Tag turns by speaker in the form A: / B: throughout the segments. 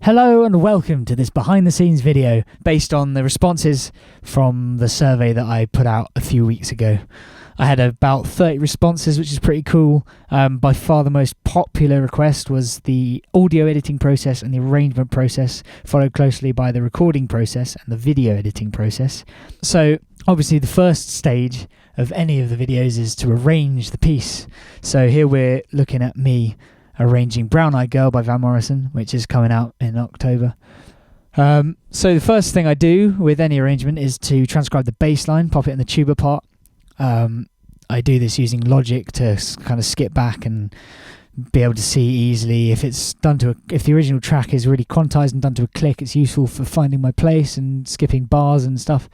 A: Hello and welcome to this behind the scenes video based on the responses from the survey that I put out a few weeks ago. I had about 30 responses, which is pretty cool. By far the most popular request was the audio editing process and the arrangement process, followed closely by the recording process and the video editing process. So obviously the first stage of any of the videos is to arrange the piece. So here we're looking at me arranging Brown Eyed Girl by Van Morrison, which is coming out in October. So the first thing I do with any arrangement is to transcribe the bass line, pop it in the tuba part. I do this using Logic to kind of skip back and be able to see easily if it's done to if the original track is really quantized and done to a click. It's useful for finding my place and skipping bars and stuff.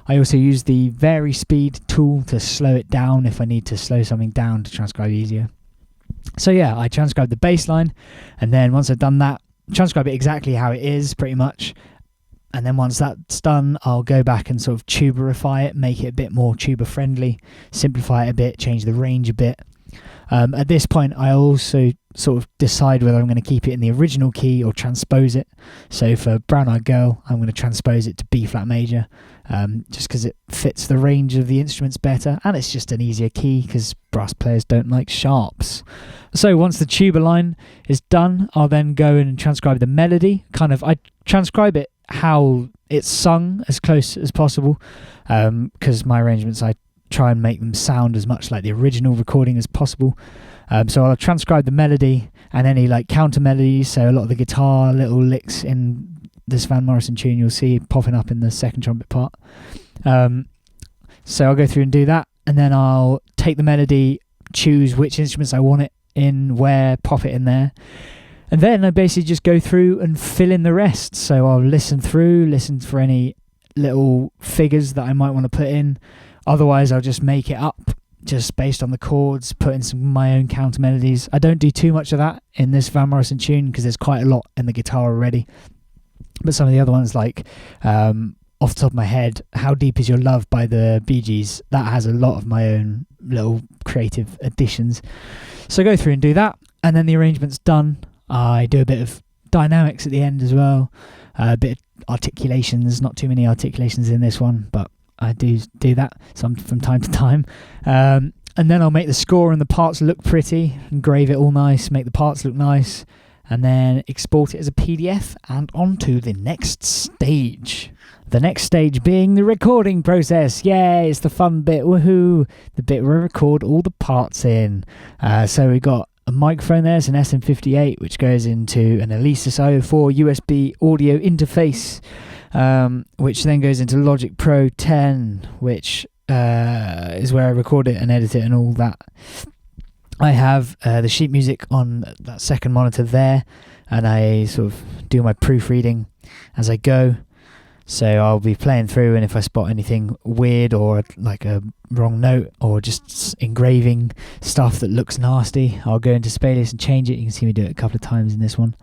A: I also use the vary speed tool to slow it down if I need to slow something down to transcribe easier. So yeah, I transcribe the bass line, and then once I've done that, transcribe it exactly how it is pretty much. And then once that's done, I'll go back and sort of tuberify it, make it a bit more tuba friendly, simplify it a bit, change the range a bit. At this point, I also sort of decide whether I'm going to keep it in the original key or transpose it. So for Brown Eyed Girl, I'm going to transpose it to B flat major, just because it fits the range of the instruments better, and it's just an easier key because brass players don't like sharps. So once the tuba line is done, I'll then go in and transcribe the melody. I transcribe it how it's sung as close as possible, because my arrangements, I try and make them sound as much like the original recording as possible. So I'll transcribe the melody and any like counter melodies, so a lot of the guitar little licks in this Van Morrison tune you'll see popping up in the second trumpet part. So I'll go through and do that, and then I'll take the melody, choose which instruments I want it in, where, pop it in there. And then I basically just go through and fill in the rest. So I'll listen for any little figures that I might want to put in. Otherwise, I'll just make it up just based on the chords, put in some of my own counter melodies. I don't do too much of that in this Van Morrison tune because there's quite a lot in the guitar already. But some of the other ones, like off the top of my head, How Deep Is Your Love by the Bee Gees, that has a lot of my own little creative additions. So I go through and do that, and then the arrangement's done. I do a bit of dynamics at the end as well, a bit of articulations, not too many articulations in this one, but I do that some from time to time. And then I'll make the score and the parts look pretty, engrave it all nice, make the parts look nice, and then export it as a PDF and onto the next stage. The next stage being the recording process. Yay, it's the fun bit, woohoo! The bit where I record all the parts in. So we got a microphone there, it's an SM58, which goes into an Alesis IO4 USB audio interface, which then goes into Logic Pro 10, which is where I record it and edit it and all that. I have the sheet music on that second monitor there, and I sort of do my proofreading as I go. So I'll be playing through, and if I spot anything weird or like a wrong note or just engraving stuff that looks nasty, I'll go into Sibelius and change it. You can see me do it a couple of times in this one.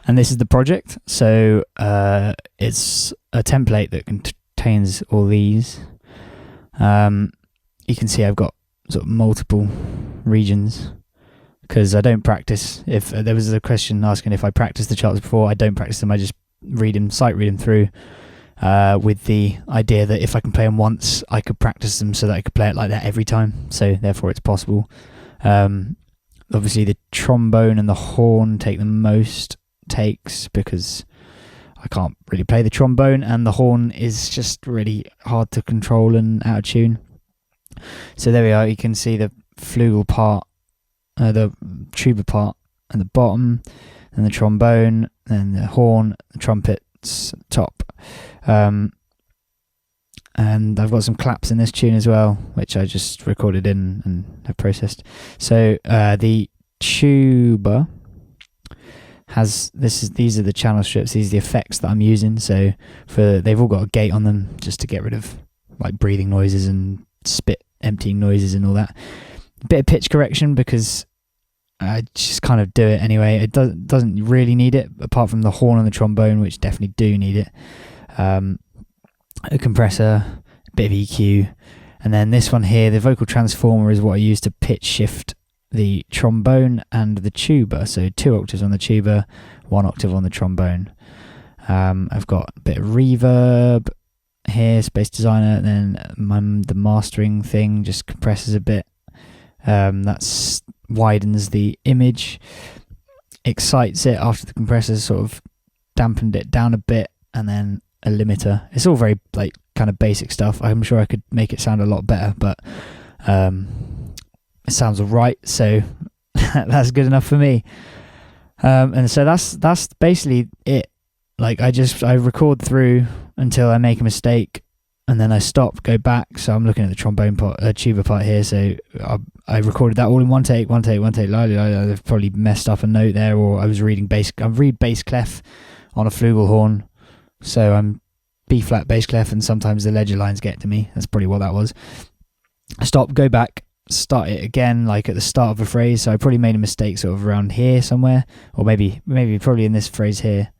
A: And this is the project. So it's a template that contains all these. You can see I've got sort of multiple regions because I don't practice. If there was a question asking if I practiced the charts before, I don't practice them. I just sight read them through. With the idea that if I can play them once, I could practice them so that I could play it like that every time. So therefore it's possible. Obviously the trombone and the horn take the most takes because I can't really play the trombone, and the horn is just really hard to control and out of tune. So there we are, you can see the flugel part, the tuba part at the bottom, and the trombone, then the horn, the trumpets top. And I've got some claps in this tune as well, which I just recorded in and have processed. So the tuba has these are the channel strips, these are the effects that I'm using. So they've all got a gate on them just to get rid of like breathing noises and spit emptying noises and all that. A bit of pitch correction because I just kind of do it anyway. It doesn't really need it, apart from the horn and the trombone, which definitely do need it. A compressor, a bit of EQ, and then this one here, the vocal transformer, is what I use to pitch shift the trombone and the tuba. So 2 octaves on the tuba, 1 octave on the trombone. I've got a bit of reverb here, Space Designer, and then the mastering thing just compresses a bit. That widens the image, excites it after the compressors sort of dampened it down a bit, and then a limiter. It's all very like kind of basic stuff. I'm sure I could make it sound a lot better, but it sounds alright, so that's good enough for me. And so that's basically it. Like I record through until I make a mistake, and then I stop, go back. So I'm looking at the trombone part, tuba part here. So I recorded that all in one take. I've probably messed up a note there, or I read bass clef on a Flugelhorn. So I'm B flat bass clef, and sometimes the ledger lines get to me. That's probably what that was. Stop, go back, start it again, like at the start of a phrase. So I probably made a mistake sort of around here somewhere, or maybe probably in this phrase here.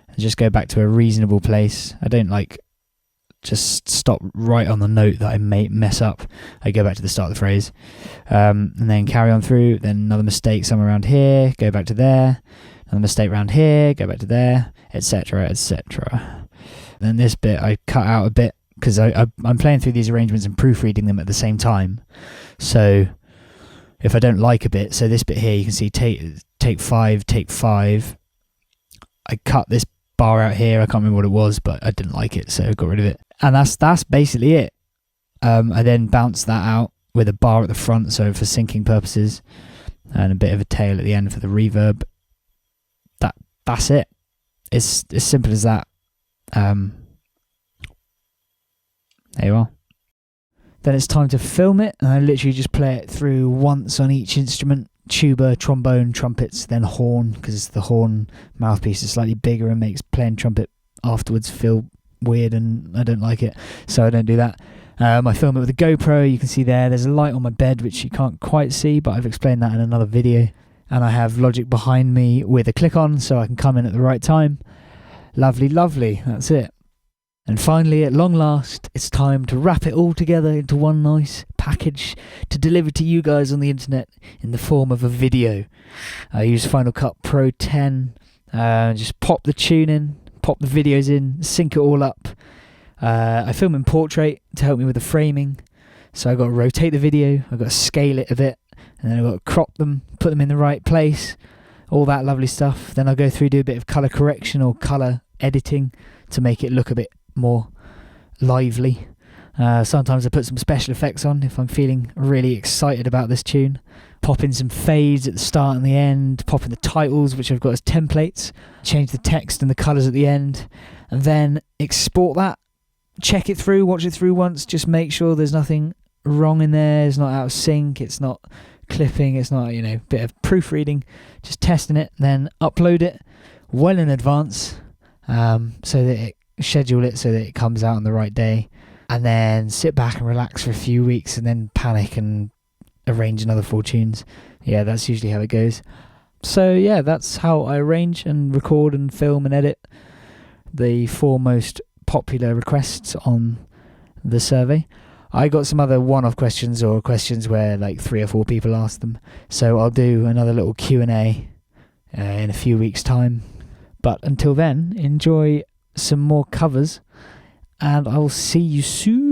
A: And just go back to a reasonable place. I don't like just stop right on the note that I may mess up. I go back to the start of the phrase, and then carry on through. Then another mistake somewhere around here, go back to there. Another mistake around here, go back to there, etc., etc. Then this bit I cut out a bit because I'm playing through these arrangements and proofreading them at the same time. So if I don't like a bit, so this bit here, you can see take 5, take 5. I cut this bar out here. I can't remember what it was, but I didn't like it, so I got rid of it. And that's basically it. I then bounce that out with a bar at the front, so for syncing purposes, and a bit of a tail at the end for the reverb. That's it. It's as simple as that. There you are. Then it's time to film it, and I literally just play it through once on each instrument: tuba, trombone, trumpets, then horn, because the horn mouthpiece is slightly bigger and makes playing trumpet afterwards feel weird, and I don't like it, so I don't do that. I film it with a GoPro. You can see there's a light on my bed which you can't quite see, but I've explained that in another video. And I have Logic behind me with a click on, so I can come in at the right time. Lovely, lovely. That's it. And finally, at long last, it's time to wrap it all together into one nice package to deliver to you guys on the internet in the form of a video. I use Final Cut Pro 10. Just pop the tune in, pop the videos in, sync it all up. I film in portrait to help me with the framing. So I've got to rotate the video, I've got to scale it a bit, and then I've got to crop them, put them in the right place, all that lovely stuff. Then I'll go through, do a bit of colour correction or colour editing to make it look a bit more lively. Sometimes I put some special effects on if I'm feeling really excited about this tune. Pop in some fades at the start and the end, pop in the titles, which I've got as templates, change the text and the colours at the end, and then export that. Check it through, watch it through once, just make sure there's nothing wrong in there, it's not out of sync, it's not clipping, it's not, bit of proofreading, just testing it, then upload it well in advance, so that schedule it so that it comes out on the right day, and then sit back and relax for a few weeks, and then panic and arrange another 4 tunes. Yeah, that's usually how it goes. So yeah, that's how I arrange and record and film and edit the 4 most popular requests on the survey. I got some other one-off questions, or questions where like 3 or 4 people asked them, so I'll do another little Q&A in a few weeks' time. But until then, enjoy some more covers, and I'll see you soon.